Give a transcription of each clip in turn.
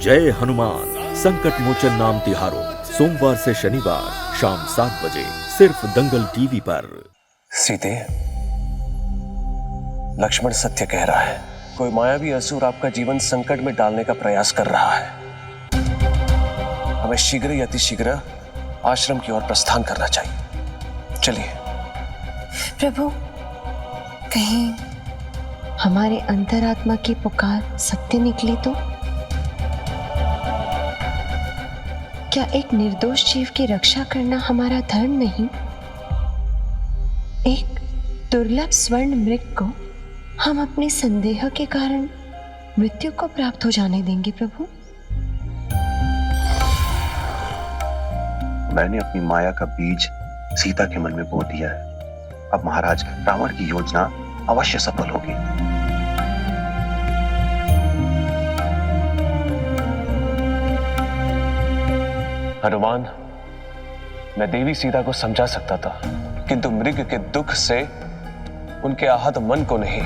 जय हनुमान संकट मोचन नाम तिहारों सोमवार से शनिवार शाम 7 बजे सिर्फ दंगल टीवी पर। सीते, लक्ष्मण सत्य कह रहा है। कोई मायावी असुर आपका जीवन संकट में डालने का प्रयास कर रहा है। हमें शीघ्र ही अतिशीघ्र आश्रम की ओर प्रस्थान करना चाहिए। चलिए। प्रभु, कहीं हमारे अंतरात्मा की पुकार सत्य निकली तो? क्या एक निर्दोष जीव की रक्षा करना हमारा धर्म नहीं? एक दुर्लभ स्वर्ण मृग को हम अपने संदेह के कारण मृत्यु को प्राप्त हो जाने देंगे प्रभु? मैंने अपनी माया का बीज सीता के मन में बो दिया है। अब महाराज, रावण की योजना अवश्य सफल होगी। हनुमान, मैं देवी सीता को समझा सकता था, किंतु मृग के दुख से उनके आहत मन को नहीं।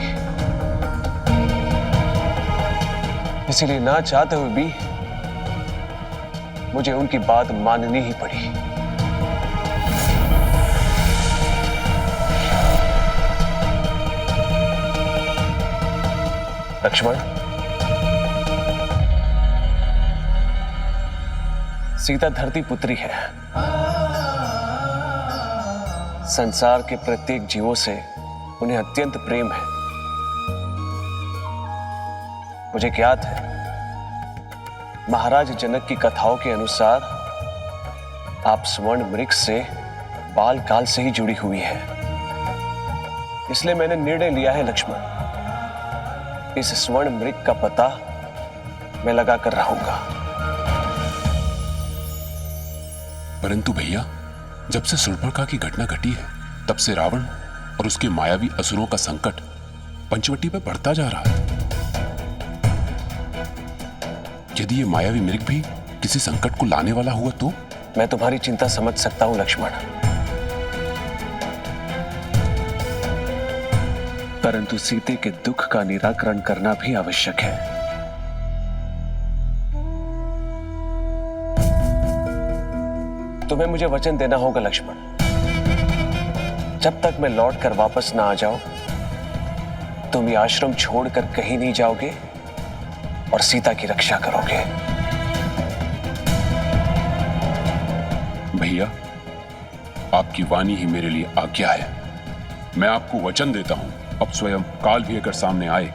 इसीलिए ना चाहते हुए भी मुझे उनकी बात माननी ही पड़ी। लक्ष्मण, सीता धरती पुत्री है। संसार के प्रत्येक जीवों से उन्हें अत्यंत प्रेम है। मुझे ज्ञात है, महाराज जनक की कथाओं के अनुसार आप स्वर्ण मृग से बाल काल से ही जुड़ी हुई है। इसलिए मैंने निर्णय लिया है लक्ष्मण, इस स्वर्ण मृग का पता मैं लगा कर रहूंगा। परंतु भैया, जब से शूर्पणखा की घटना घटी है, तब से रावण और उसके मायावी असुरों का संकट पंचवटी पर बढ़ता जा रहा है। यदि ये मायावी मृग भी किसी संकट को लाने वाला हुआ तो? मैं तुम्हारी चिंता समझ सकता हूं लक्ष्मण, परंतु सीते के दुख का निराकरण करना भी आवश्यक है। तुम्हें मुझे वचन देना होगा लक्ष्मण, जब तक मैं लौट कर वापस ना आ जाऊं, तुम ये आश्रम छोड़कर कहीं नहीं जाओगे और सीता की रक्षा करोगे। भैया, आपकी वाणी ही मेरे लिए आज्ञा है। मैं आपको वचन देता हूं, अब स्वयं काल भी अगर सामने आए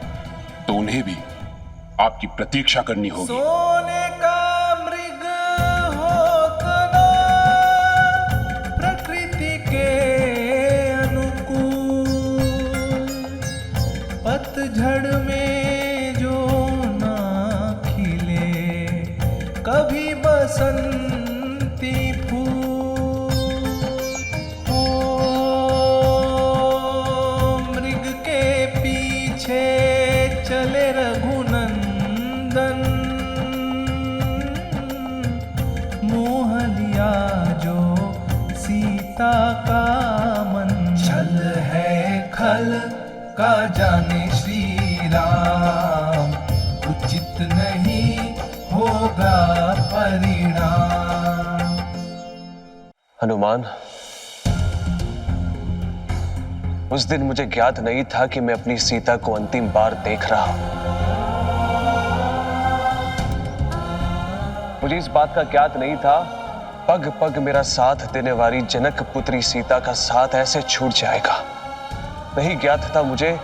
तो उन्हें भी आपकी प्रतीक्षा करनी होगी। सोने का मृग होता प्रकृति के अनुकूल, पतझड़ में जो ना खिले कभी बसंती फूल। ओ मृग के पीछे चले रघुनंदन, मोह लिया जो सीता का मन। छल है खल का जाने श्री राम, उचित नहीं होगा परिणाम। हनुमान, उस दिन मुझे ज्ञात नहीं था कि मैं अपनी सीता को अंतिम बार देख रहा हूं। मुझे इस बात का ज्ञात नहीं था, पग पग मेरा साथ देने वाली जनक पुत्री सीता का साथ ऐसे छूट जाएगा। नहीं ज्ञात था मुझे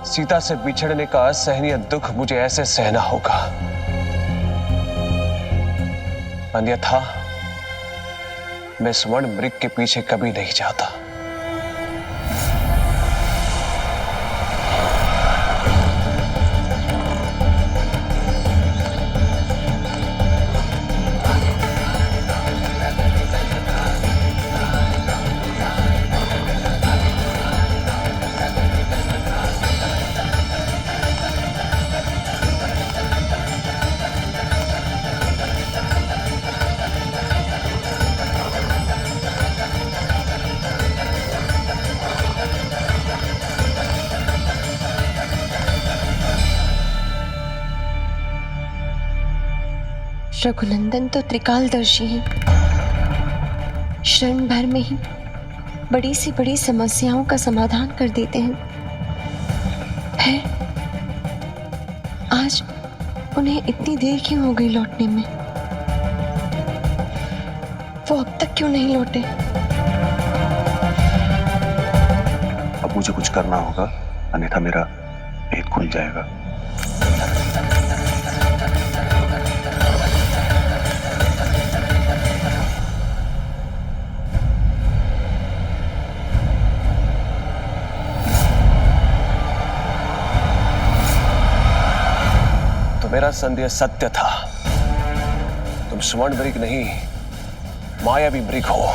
सीता से बिछड़ने का असहनीय दुख मुझे ऐसे सहना होगा। अन्यथा मैं स्वर्ण मृग के पीछे कभी नहीं जाता। रघुनंदन तो त्रिकालदर्शी हैं। क्षण भर में ही बड़ी से बड़ी समस्याओं का समाधान कर देते हैं। आज उन्हें इतनी देर क्यों हो गई लौटने में? वो अब तक क्यों नहीं लौटे? अब मुझे कुछ करना होगा, अन्यथा मेरा भेद खुल जाएगा। तो मेरा संदेह सत्य था। तुम स्वर्ण मृग नहीं, मायावी मृग हो।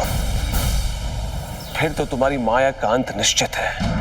फिर तो तुम्हारी माया का अंत निश्चित है।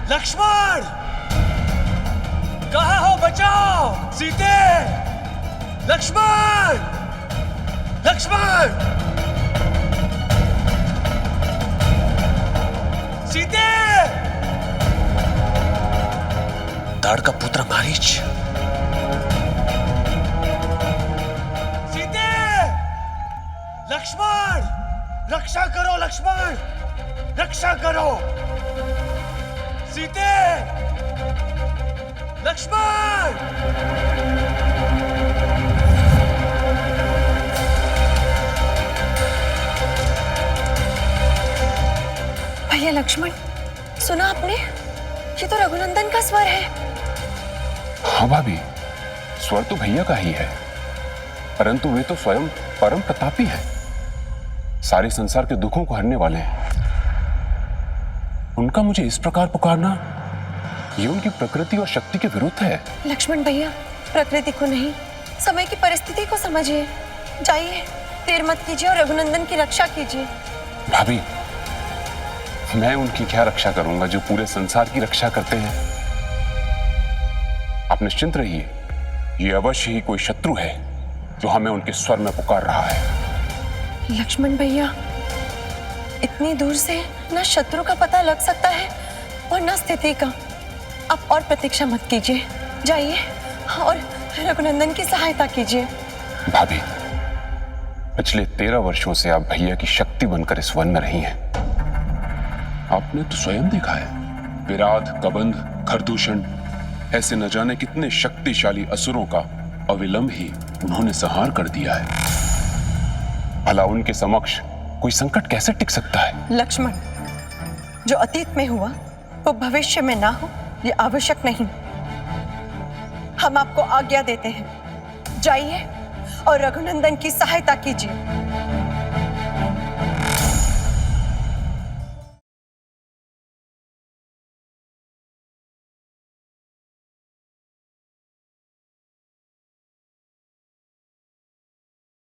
लक्ष्मण, कहाँ हो? बचाओ सीते! लक्ष्मण! लक्ष्मण! सीते! दाड़ का पुत्र मारीच। सीते! लक्ष्मण! रक्षा करो लक्ष्मण! रक्षा करो! सीते! लक्ष्मण! भैया लक्ष्मण, सुना आपने? ये तो रघुनंदन का स्वर है। हाँ भाभी, स्वर तो भैया का ही है, परंतु वे तो स्वयं परम प्रतापी हैं, सारे संसार के दुखों को हरने वाले हैं। उनका मुझे इस प्रकार पुकारना, ये उनकी प्रकृति और शक्ति के विरुद्ध है। लक्ष्मण भैया, प्रकृति को नहीं, समय की परिस्थिति को समझिए। जाइए, देर मत कीजिए और रघुनंदन की रक्षा कीजिए। भाभी, मैं उनकी क्या रक्षा करूंगा जो पूरे संसार की रक्षा करते हैं। आप निश्चिंत रहिए, ये अवश्य ही कोई शत्रु है जो हमें उनके स्वर में पुकार रहा है। लक्ष्मण भैया, इतनी दूर से न शत्रु का पता लग सकता है और न स्थिति का। आप और प्रतीक्षा मत कीजिए, जाइए और रघुनंदन की सहायता कीजिए। भाभी, पिछले 13 वर्षों से आप भैया की शक्ति बनकर इस वन में रही हैं। आपने तो स्वयं देखा है, विराट, कबंध, खरदूषण, ऐसे न जाने कितने शक्तिशाली असुरों का अविलंब ही उन्होंने संहार कर दिया है। भला उनके समक्ष कोई संकट कैसे टिक सकता है? लक्ष्मण, जो अतीत में हुआ वो भविष्य में ना हो, ये आवश्यक नहीं। हम आपको आज्ञा देते हैं, जाइए और रघुनंदन की सहायता कीजिए।